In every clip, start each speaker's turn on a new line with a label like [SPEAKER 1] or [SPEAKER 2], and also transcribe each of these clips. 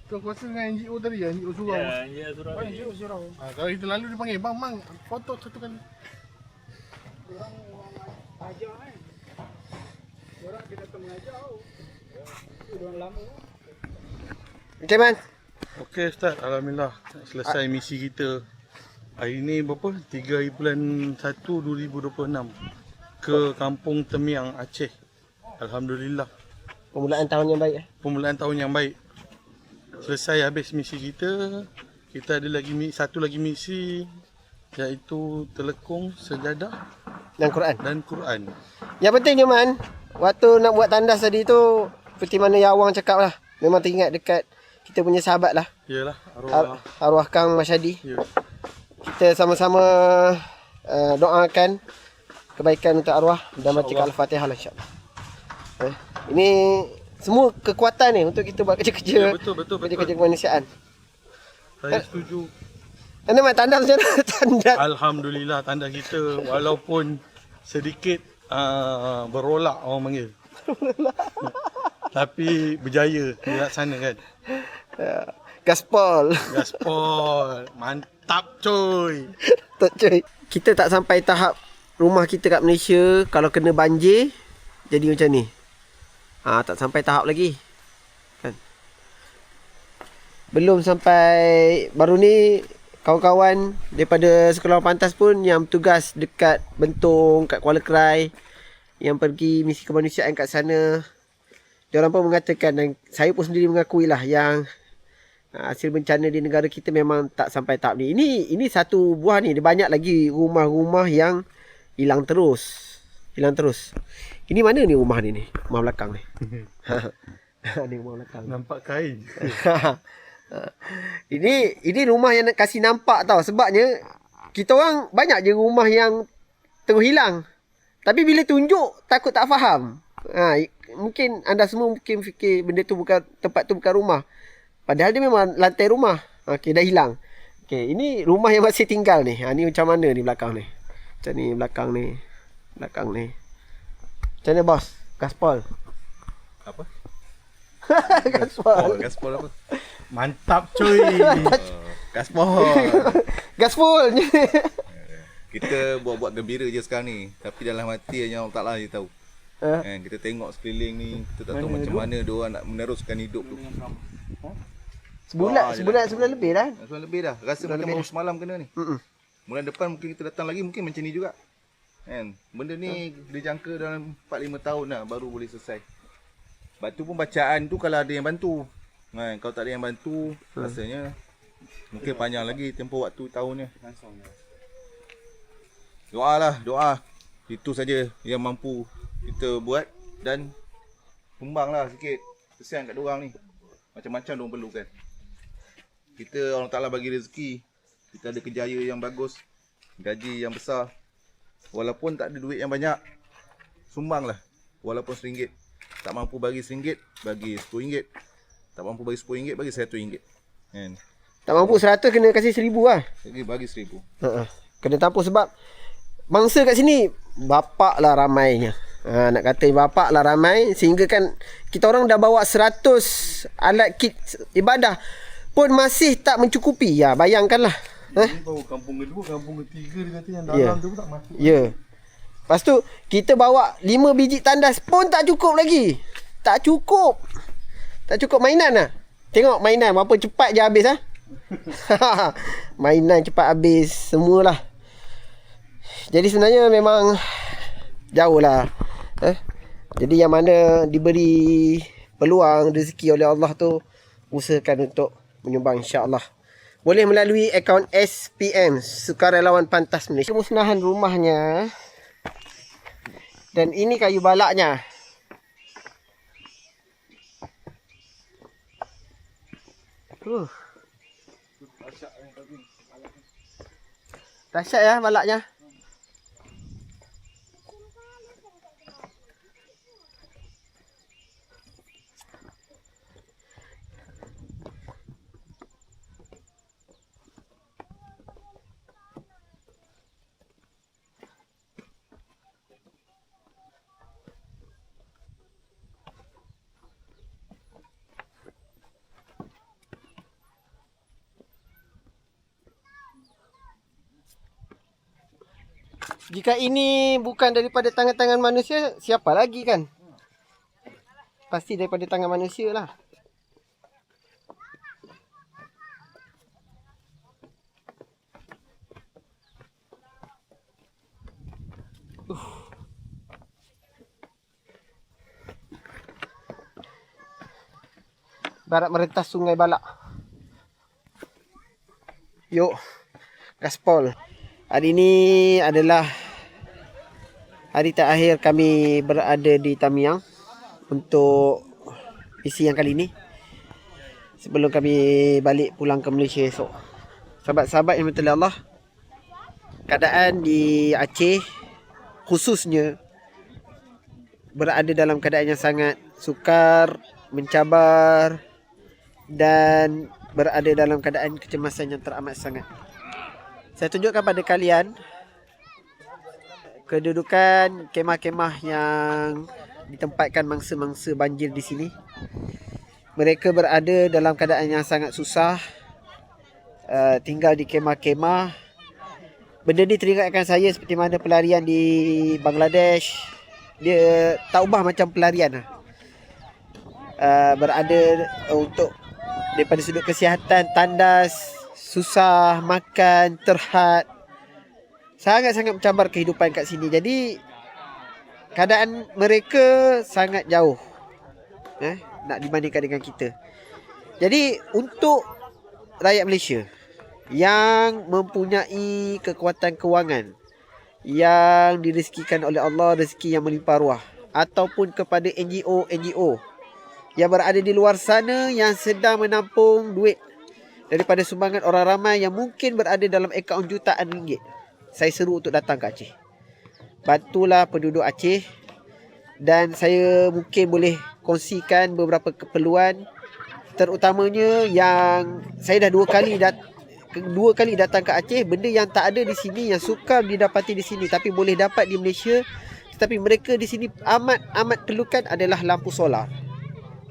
[SPEAKER 1] Kau kuasa dengan NGO tadi ya? NGO surau?
[SPEAKER 2] Ya, NGO surau.
[SPEAKER 1] Oh, NGO surau. Kalau kita lalu dia panggil, bang, foto satu kali.
[SPEAKER 3] Orang ajar kan. Orang kita datang mengajar. Orang lama.
[SPEAKER 4] Macam mana?
[SPEAKER 1] Okey Ustaz, Alhamdulillah selesai misi kita. Hari ni berapa? 3 bulan 1 2026 ke Kampung Temiang, Aceh. Alhamdulillah.
[SPEAKER 4] Permulaan tahun yang baik.
[SPEAKER 1] Permulaan tahun yang baik. Selesai habis misi kita. Kita ada lagi satu lagi misi, iaitu telekung, sejadah
[SPEAKER 4] Dan Quran.
[SPEAKER 1] dan Quran.
[SPEAKER 4] Yang pentingnya Man, waktu nak buat tandas tadi tu, seperti mana yang Awang cakap lah, memang teringat dekat kita punya sahabat lah,
[SPEAKER 1] Yalah, arwah.
[SPEAKER 4] arwah Kang Masyadi.
[SPEAKER 1] Ya.
[SPEAKER 4] Kita sama-sama doakan kebaikan untuk arwah dan bacakan Al-Fatihah lah insyaAllah. Ini semua kekuatan ni untuk kita buat kerja-kerja,
[SPEAKER 1] Ya, betul.
[SPEAKER 4] kerja-kerja kemanusiaan.
[SPEAKER 1] Saya setuju.
[SPEAKER 4] Mana Man, tandas macam mana? Tandas.
[SPEAKER 1] Alhamdulillah tanda kita walaupun sedikit berolak orang panggil. Tapi berjaya di sana kan.
[SPEAKER 4] Gaspol.
[SPEAKER 1] Gaspol. Mantap coy.
[SPEAKER 4] Tak cuy. Kita tak sampai tahap rumah kita kat Malaysia kalau kena banjir jadi macam ni. Tak sampai tahap lagi. Kan? Belum sampai baru ni kawan-kawan daripada Sekolah Pantas pun yang bertugas dekat Bentong, kat Kuala Krai, yang pergi misi kemanusiaan kat sana, diorang pun mengatakan, dan saya pun sendiri mengakui lah, yang hasil bencana di negara kita memang tak sampai tahap ni. Ini satu buah ni, dia banyak lagi rumah-rumah yang hilang terus. Ini mana ni rumah ni? Rumah belakang ni. Ni rumah belakang.
[SPEAKER 1] Nampak kain.
[SPEAKER 4] Ini rumah yang nak kasih nampak tau. Sebabnya kita orang banyak je rumah yang terus hilang. Tapi bila tunjuk takut tak faham. Mungkin anda semua mungkin fikir benda tu bukan, tempat tu bukan rumah. Padahal dia memang lantai rumah. Okey, dah hilang. Okey, ini rumah yang masih tinggal ni. Ni macam mana ni belakang ni? Macam ni belakang ni. Macam mana bos? Gaspol.
[SPEAKER 2] Apa?
[SPEAKER 4] Gaspol.
[SPEAKER 2] Gaspol apa?
[SPEAKER 1] Mantap coy.
[SPEAKER 2] Gaspol.
[SPEAKER 4] Gaspol.
[SPEAKER 2] Kita buat-buat gembira je sekarang ni. Tapi dalam hati hanya Allah Ta'ala je tahu. Kan, kita tengok sekeliling ni, kita tak tahu macam mana diorang nak meneruskan hidup tu.
[SPEAKER 4] Sebulan lebih dah.
[SPEAKER 2] Sebulan lebih dah. Rasa macam baru semalam kena ni. Bulan depan mungkin kita datang lagi, mungkin macam ni juga. Kan? Benda ni dijangka dalam 4-5 tahun lah baru boleh selesai. Sebab tu pun bacaan tu kalau ada yang bantu. Kan? Kalau tak ada yang bantu, rasanya mungkin panjang lagi tempoh waktu tahunnya. Doa. Itu saja yang mampu kita buat, dan sumbanglah sikit. Kesian kat diorang ni. Macam-macam diorang perlukan. Kita Allah Ta'ala bagi rezeki. Kita ada kerjaya yang bagus, gaji yang besar. Walaupun tak ada duit yang banyak, sumbanglah. Walaupun RM1. Tak mampu bagi RM1, bagi RM10. Tak mampu bagi RM10, bagi RM100. Kan?
[SPEAKER 4] Tak mampu 100 kena kasih 1000 lah.
[SPEAKER 2] Bagi RM1000.
[SPEAKER 4] Kena tampung sebab bangsa kat sini bapak lah ramainya. Nak kata bapak lah ramai, sehingga kan kita orang dah bawa 100 alat kit ibadah pun masih tak mencukupi. Ya, bayangkanlah.
[SPEAKER 1] Ini baru kampung kedua, kampung ketiga dia kata yang dalam tu pun tak masuk.
[SPEAKER 4] Ya. Lepas tu kita bawa 5 biji tandas pun tak cukup lagi. Tak cukup mainan lah. Tengok mainan berapa cepat je habis ah. Mainan cepat habis semualah. Jadi sebenarnya memang jauh lah. Jadi yang mana diberi peluang rezeki oleh Allah tu, usahakan untuk menyumbang, insya-Allah. Boleh melalui akaun SPM, Sukarelawan Pantas Malaysia. Musnahan rumahnya. Dan ini kayu balaknya. Dahsyat ya balaknya. Jika ini bukan daripada tangan-tangan manusia, siapa lagi kan? Pasti daripada tangan manusia lah. Barat merentas Sungai Balak. Yuk, gaspol. Hari ini adalah hari terakhir kami berada di Tamiang untuk misi yang kali ini. Sebelum kami balik pulang ke Malaysia esok. Sahabat-sahabat yang bertolak Allah, keadaan di Aceh khususnya berada dalam keadaan yang sangat sukar, mencabar dan berada dalam keadaan kecemasan yang teramat sangat. Saya tunjukkan pada kalian kedudukan kemah-kemah yang ditempatkan mangsa-mangsa banjir di sini. Mereka berada dalam keadaan yang sangat susah, tinggal di kemah-kemah. Benda ni teringatkan saya seperti mana pelarian di Bangladesh. Dia tak ubah macam pelarian lah. Berada untuk daripada sudut kesihatan, tandas, susah, makan, terhad. Sangat-sangat mencabar kehidupan kat sini. Jadi keadaan mereka sangat jauh nak dibandingkan dengan kita. Jadi untuk rakyat Malaysia yang mempunyai kekuatan kewangan, yang direzekikan oleh Allah rezeki yang melimpah ruah, ataupun kepada NGO yang berada di luar sana yang sedang menampung duit daripada sumbangan orang ramai yang mungkin berada dalam akaun jutaan ringgit, saya seru untuk datang ke Aceh. Bantulah penduduk Aceh. Dan saya mungkin boleh kongsikan beberapa keperluan, terutamanya yang saya dah dua kali datang ke Aceh. Benda yang tak ada di sini, yang sukar didapati di sini tapi boleh dapat di Malaysia, tetapi mereka di sini amat perlukan adalah lampu solar.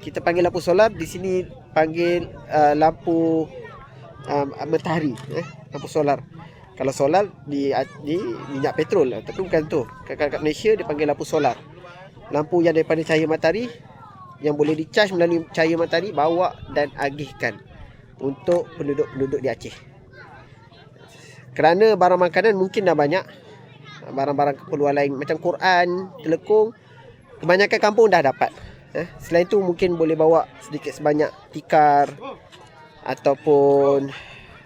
[SPEAKER 4] Kita panggil lampu solar, di sini panggil lampu matahari, lampu solar. Kalau solar di minyak petrol, tapi bukan tu. Kat Malaysia dia panggil lampu solar. Lampu yang daripada cahaya matahari, yang boleh dicas melalui cahaya matahari, bawa dan agihkan untuk penduduk-penduduk di Aceh. Kerana barang makanan mungkin dah banyak, barang-barang keperluan lain macam Quran, telekung, kebanyakan kampung dah dapat. Selain tu mungkin boleh bawa sedikit sebanyak tikar ataupun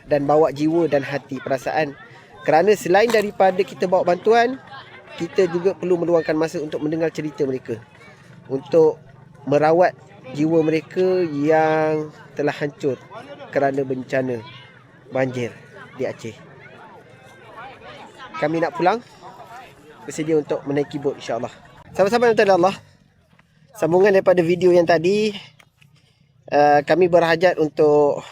[SPEAKER 4] dan bawa jiwa dan hati, perasaan. Kerana selain daripada kita bawa bantuan, kita juga perlu meluangkan masa untuk mendengar cerita mereka, untuk merawat jiwa mereka yang telah hancur kerana bencana banjir di Aceh. Kami nak pulang, bersedia untuk menaiki bot insya-Allah. Sahabat-sahabat yang terhormat Allah, sambungan daripada video yang tadi, kami berhajat untuk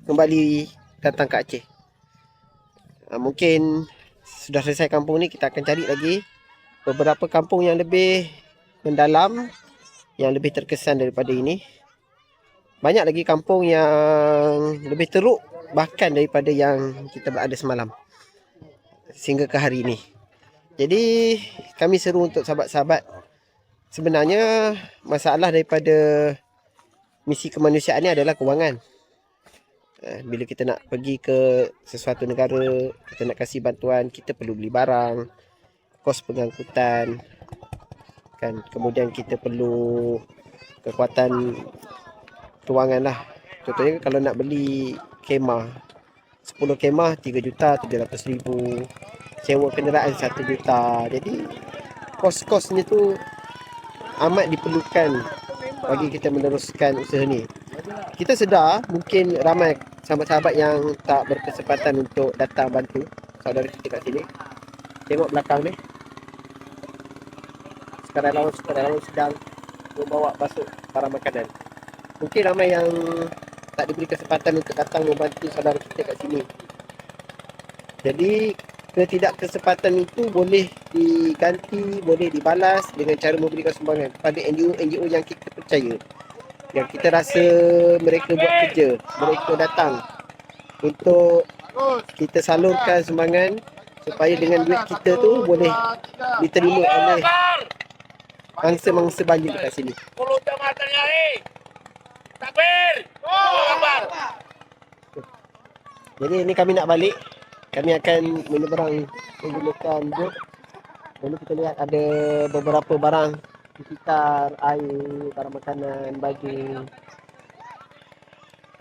[SPEAKER 4] kembali datang ke Aceh. Mungkin sudah selesai kampung ni, kita akan cari lagi beberapa kampung yang lebih mendalam, yang lebih terkesan daripada ini. Banyak lagi kampung yang lebih teruk bahkan daripada yang kita berada semalam sehingga ke hari ini. Jadi kami seru untuk sahabat-sahabat, sebenarnya masalah daripada misi kemanusiaan ni adalah kewangan. Bila kita nak pergi ke sesuatu negara, kita nak kasih bantuan, kita perlu beli barang, kos pengangkutan kan, kemudian kita perlu kekuatan kewangan lah. Contohnya kalau nak beli kemah, 10 kemah 3,700,000, sewa kenderaan 1 juta. Jadi kos-kosnya tu amat diperlukan bagi kita meneruskan usaha ni. Kita sedar mungkin ramai sahabat-sahabat yang tak berkesempatan untuk datang bantu saudara kita kat sini. Tengok belakang ni, sukarelawan sedang membawa basuh barang makanan. Mungkin ramai yang tak diberi kesempatan untuk datang membantu saudara kita kat sini. Jadi ketidakkesempatan itu boleh diganti, boleh dibalas dengan cara memberikan sumbangan kepada NGO yang kita percaya, yang kita rasa mereka buat kerja, mereka datang untuk kita salurkan sumbangan supaya dengan duit kita tu boleh diterima oleh mangsa-mangsa banyak dekat sini. Jadi ini kami nak balik. Kami akan menyeberang menggunakan bot. Lalu kita lihat ada beberapa barang di sekitar air, barang makanan, baju.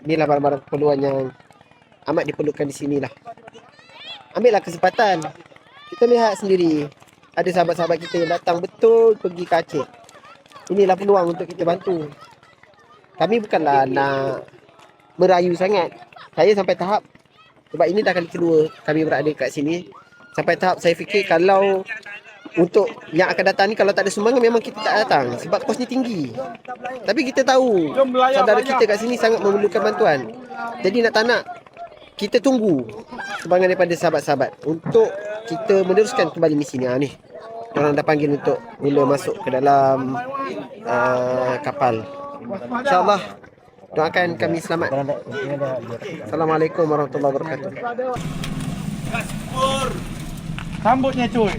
[SPEAKER 4] Inilah barang-barang keperluan yang amat diperlukan di sini lah. Ambillah kesempatan. Kita lihat sendiri. Ada sahabat-sahabat kita yang datang betul pergi ke Aceh. Inilah peluang untuk kita bantu. Kami bukanlah nak merayu sangat. Saya sampai tahap, sebab ini dah kali kedua kami berada kat sini. Sampai tahap saya fikir kalau untuk yang akan datang ni, kalau tak ada sumbangan memang kita tak datang. Sebab kos ni tinggi. Tapi kita tahu saudara kita kat sini sangat memerlukan bantuan. Jadi nak tak nak, kita tunggu sumbangan daripada sahabat-sahabat untuk kita meneruskan kembali misi ni. Ni orang dah panggil untuk mula masuk ke dalam kapal. InsyaAllah doakan kami selamat. Assalamualaikum warahmatullahi wabarakatuh.
[SPEAKER 3] Sambutnya cuy.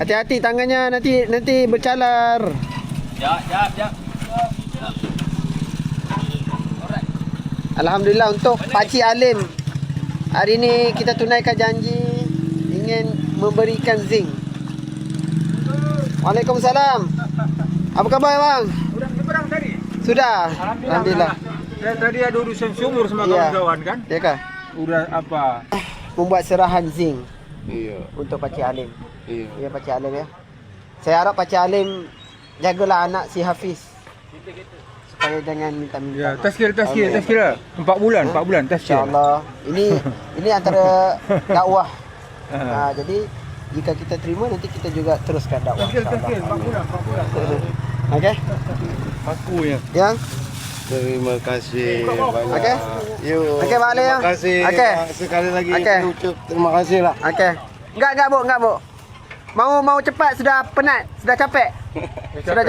[SPEAKER 4] Hati-hati tangannya, nanti bercalar.
[SPEAKER 5] Jap.
[SPEAKER 4] Alhamdulillah untuk Pakcik Alim. Hari ini kita tunaikan janji ingin memberikan zinc. Waalaikumsalam. Apa khabar bang?
[SPEAKER 3] Sudah nyeberang tadi?
[SPEAKER 4] Sudah. Alhamdulillah.
[SPEAKER 3] Saya tadi ada urusan sumur sama
[SPEAKER 4] Ya.
[SPEAKER 3] kawan-kawan kan?
[SPEAKER 4] Ya kah?
[SPEAKER 3] Udah apa?
[SPEAKER 4] Membuat serahan zinc
[SPEAKER 2] Iya.
[SPEAKER 4] untuk Pakcik Alim.
[SPEAKER 2] Iya.
[SPEAKER 4] Ya Pakcik Alim ya. Saya harap Pakcik Alim jagalah anak si Hafiz. Supaya jangan minta-minta.
[SPEAKER 3] Ya, tazkir. 4 bulan tazkir.
[SPEAKER 4] InsyaAllah. Ini antara dakwah. Jadi jika kita terima, nanti kita juga teruskan dakwah.
[SPEAKER 3] Tazkir, 4
[SPEAKER 4] InsyaAllah.
[SPEAKER 3] bulan.
[SPEAKER 4] Okey?
[SPEAKER 1] Aku yang
[SPEAKER 4] Yang?
[SPEAKER 2] Terima kasih banyak.
[SPEAKER 4] Okey?
[SPEAKER 2] Yuk.
[SPEAKER 4] Okey, Pak Ali, ya?
[SPEAKER 2] Terima kasih.
[SPEAKER 4] Okey.
[SPEAKER 2] Sekali lagi
[SPEAKER 4] Okey.
[SPEAKER 2] saya ucap terima kasih lah.
[SPEAKER 4] Okey. Enggak, Bu. Mau cepat, sudah penat, sudah capek. Sudah